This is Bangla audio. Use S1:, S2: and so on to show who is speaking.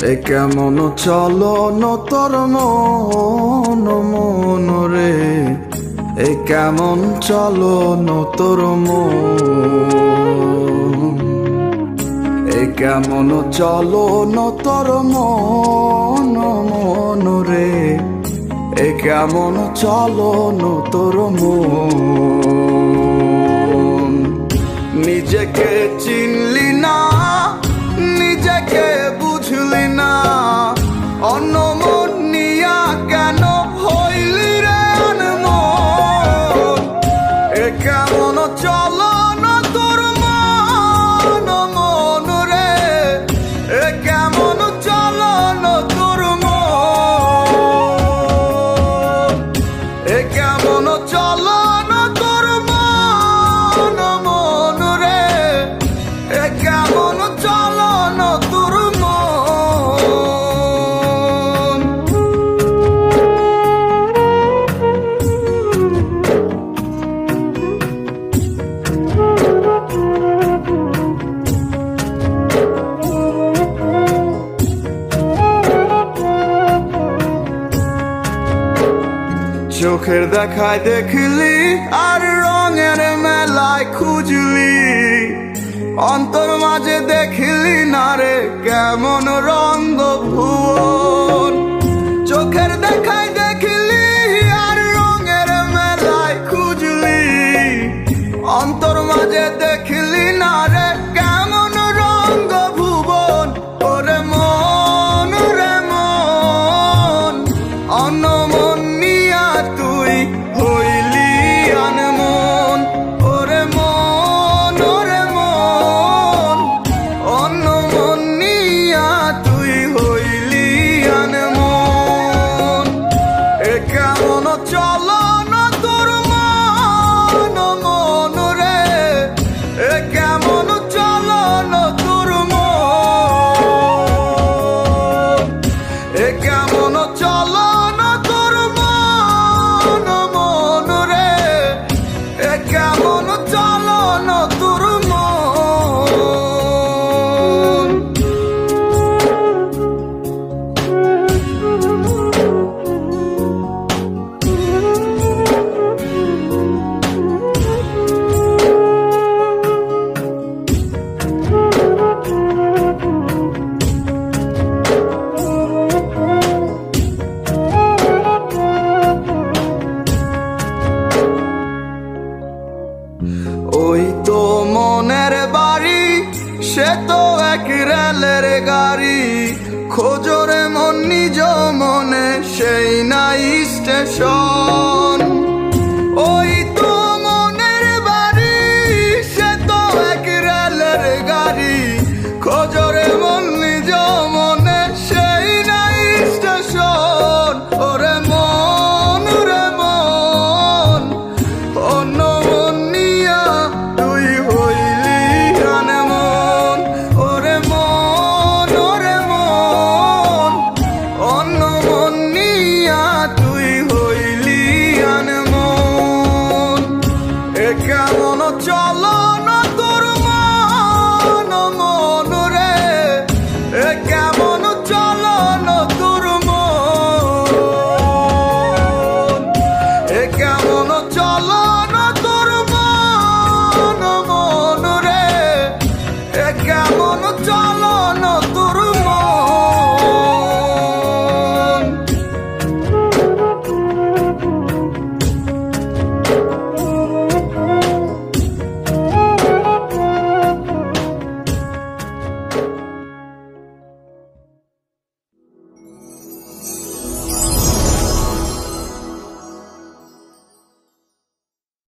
S1: এ কেমন চলন তোর মন মন রে, এ কেমন চলন তোর মন, এ কেমন চলন তোর মন মন রে, এ কেমন চলন তোর মন। নিজেকে চিনলি না, নিজেকে বুঝলি না, অন্য মন নিয়া কেন হইলি রে অনমন। এ কেমন চলন তোর মন মন রে, এ কেমন চলন তোর মন, এ কেমন চলন তোর মন মন রে, এ কেমন চলন তোর মন। চোখের দেখায় দেখলি আর রঙের মেলায় খুঁজলি, অন্তর মাঝে দেখলি না রে কেমন রঙ্গ ভুবন। চোখের দেখায় দেখলি আর রঙের মেলায় খুঁজলি, অন্তর মাঝে দেখলি না রে কেমন রঙ্গ ভুবন। ওরে মন রে মন, অন্য মন নিয়া তুই হইলি আনমন। ওরে মন ওরে মন, অন্য মন নিয়া তুই হইলি আনমন। এ কেমন চলন তোর মন মন রে, এ কেমন চলন তোর মন, এ কেমন চলন তোর মন মন রে, এ কেমন চলন তোর মন। ওই তো মনের বাড়ি, সে তো এক রেলের গাড়ি, খোঁজরে মন নিজ মনে সেই নাই স্টেশন।